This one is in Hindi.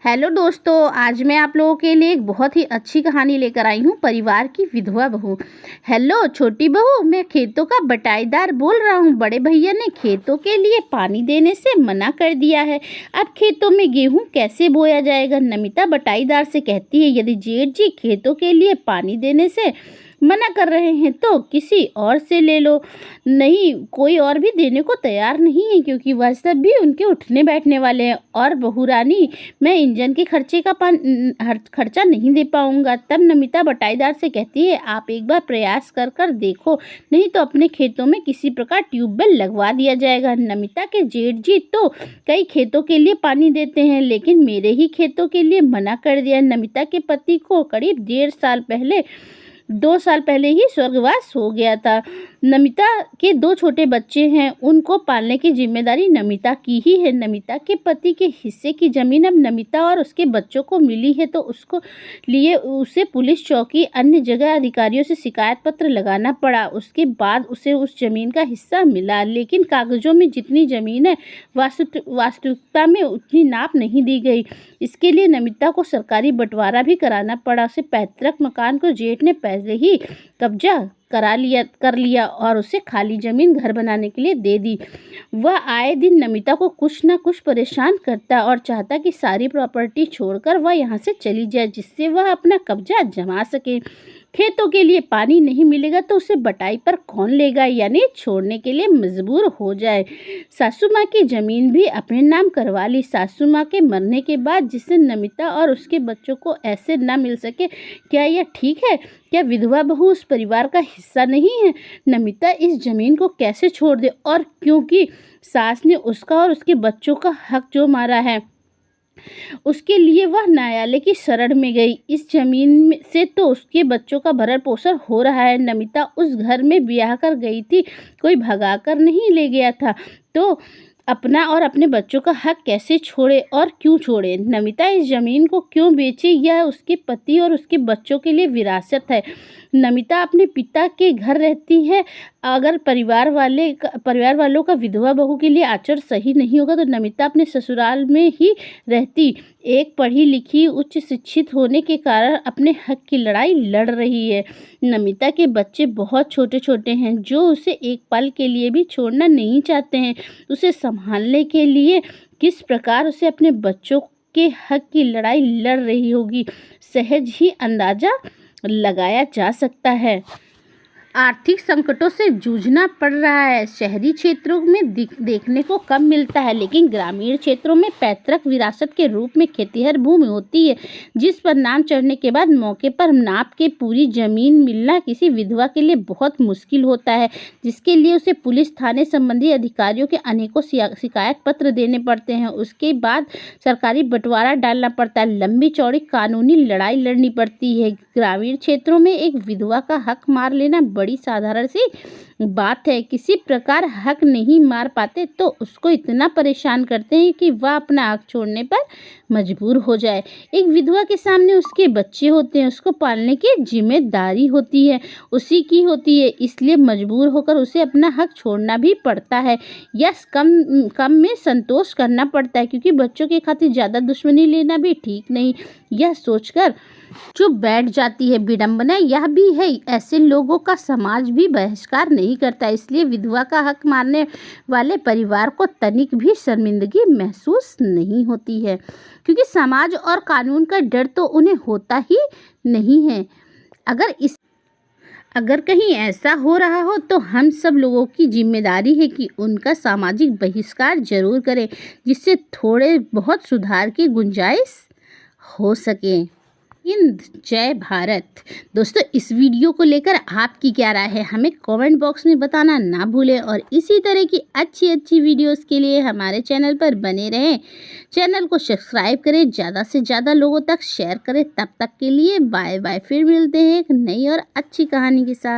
हेलो दोस्तों, आज मैं आप लोगों के लिए एक बहुत ही अच्छी कहानी लेकर आई हूँ। परिवार की विधवा बहू। हेलो छोटी बहू, मैं खेतों का बटाईदार बोल रहा हूँ। बड़े भैया ने खेतों के लिए पानी देने से मना कर दिया है। अब खेतों में गेहूँ कैसे बोया जाएगा? नमिता बटाईदार से कहती है, यदि जेठ जी खेतों के लिए पानी देने से मना कर रहे हैं तो किसी और से ले लो। नहीं, कोई और भी देने को तैयार नहीं है, क्योंकि वह सब भी उनके उठने बैठने वाले हैं। और बहू रानी, मैं इंजन के खर्चे का खर्चा नहीं दे पाऊंगा। तब नमिता बटाईदार से कहती है, आप एक बार प्रयास कर कर देखो, नहीं तो अपने खेतों में किसी प्रकार ट्यूबवेल लगवा दिया जाएगा। नमिता के जेठ जी तो कई खेतों के लिए पानी देते हैं, लेकिन मेरे ही खेतों के लिए मना कर दिया। नमिता के पति को करीब 2 साल पहले ही स्वर्गवास हो गया था। नमिता के 2 छोटे बच्चे हैं, उनको पालने की जिम्मेदारी नमिता की ही है। नमिता के पति के हिस्से की जमीन अब नमिता और उसके बच्चों को मिली है, तो उसे पुलिस चौकी अन्य जगह अधिकारियों से शिकायत पत्र लगाना पड़ा। उसके बाद उसे उस जमीन का हिस्सा मिला, लेकिन कागजों में जितनी जमीन है वास्तविकता में उतनी नाप नहीं दी गई। इसके लिए नमिता को सरकारी बंटवारा भी कराना पड़ा। उसे पैतृक मकान को जेठ ने पहले ही कब्जा कर लिया और उसे खाली जमीन घर बनाने के लिए दे दी। वह आए दिन नमिता को कुछ न कुछ परेशान करता और चाहता कि सारी प्रॉपर्टी छोड़कर वह यहाँ से चली जाए, जिससे वह अपना कब्जा जमा सके। खेतों के लिए पानी नहीं मिलेगा तो उसे बटाई पर कौन लेगा, यानी छोड़ने के लिए मजबूर हो जाए। सासू माँ की जमीन भी अपने नाम करवा ली। सासू माँ के मरने के बाद जिससे नमिता और उसके बच्चों को ऐसे न मिल सके, क्या यह ठीक है? क्या विधवा बहू उस परिवार का हिस्सा नहीं है? नमिता इस जमीन को कैसे छोड़ दे? और क्योंकि सास ने उसका और उसके बच्चों का हक जो मारा है, उसके लिए वह न्यायालय की शरण में गई। इस जमीन से तो उसके बच्चों का भरण पोषण हो रहा है। नमिता उस घर में ब्याह कर गई थी, कोई भगा कर नहीं ले गया था। तो अपना और अपने बच्चों का हक कैसे छोड़े और क्यों छोड़े? नमिता इस जमीन को क्यों बेचे? यह उसके पति और उसके बच्चों के लिए विरासत है। नमिता अपने पिता के घर रहती है। अगर परिवार वालों का विधवा बहू के लिए आचरण सही नहीं होगा तो नमिता अपने ससुराल में ही रहती। एक पढ़ी लिखी उच्च शिक्षित होने के कारण अपने हक की लड़ाई लड़ रही है। नमिता के बच्चे बहुत छोटे छोटे हैं, जो उसे एक पल के लिए भी छोड़ना नहीं चाहते हैं। उसे संभालने के लिए किस प्रकार उसे अपने बच्चों के हक की लड़ाई लड़ रही होगी, सहज ही अंदाजा लगाया जा सकता है। आर्थिक संकटों से जूझना पड़ रहा है। शहरी क्षेत्रों में देखने को कम मिलता है, लेकिन ग्रामीण क्षेत्रों में पैतृक विरासत के रूप में खेतिहर भूमि होती है, जिस पर नाम चढ़ने के बाद मौके पर नाप के पूरी जमीन मिलना किसी विधवा के लिए बहुत मुश्किल होता है, जिसके लिए उसे पुलिस थाने संबंधी अधिकारियों के अनेकों शिकायत पत्र देने पड़ते हैं। उसके बाद सरकारी बंटवारा डालना पड़ता है, लंबी चौड़ी कानूनी लड़ाई लड़नी पड़ती है। ग्रामीण क्षेत्रों में एक विधवा का हक मार लेना बड़ी साधारण सी बात है। किसी प्रकार हक नहीं मार पाते तो उसको इतना परेशान करते हैं कि वह अपना हक छोड़ने पर मजबूर हो जाए। एक विधवा के सामने उसके बच्चे होते हैं, उसको पालने की जिम्मेदारी होती है, उसी की होती है, इसलिए मजबूर होकर उसे अपना हक छोड़ना भी पड़ता है या कम में संतोष करना पड़ता है, क्योंकि बच्चों के खातिर ज़्यादा दुश्मनी लेना भी ठीक नहीं। यह सोचकर चुप बैठ जाती है। विडंबना यह भी है, ऐसे लोगों का समाज भी बहिष्कार नहीं करता, इसलिए विधवा का हक मारने वाले परिवार को तनिक भी शर्मिंदगी महसूस नहीं होती है, क्योंकि समाज और कानून का डर तो उन्हें होता ही नहीं है। अगर कहीं ऐसा हो रहा हो तो हम सब लोगों की जिम्मेदारी है कि उनका सामाजिक बहिष्कार जरूर करें, जिससे थोड़े बहुत सुधार की गुंजाइश हो सके। हिंद, जय भारत। दोस्तों, इस वीडियो को लेकर आपकी क्या राय है, हमें कमेंट बॉक्स में बताना ना भूलें, और इसी तरह की अच्छी वीडियोस के लिए हमारे चैनल पर बने रहें। चैनल को सब्सक्राइब करें, ज़्यादा से ज़्यादा लोगों तक शेयर करें। तब तक के लिए बाय बाय। फिर मिलते हैं एक नई और अच्छी कहानी के साथ।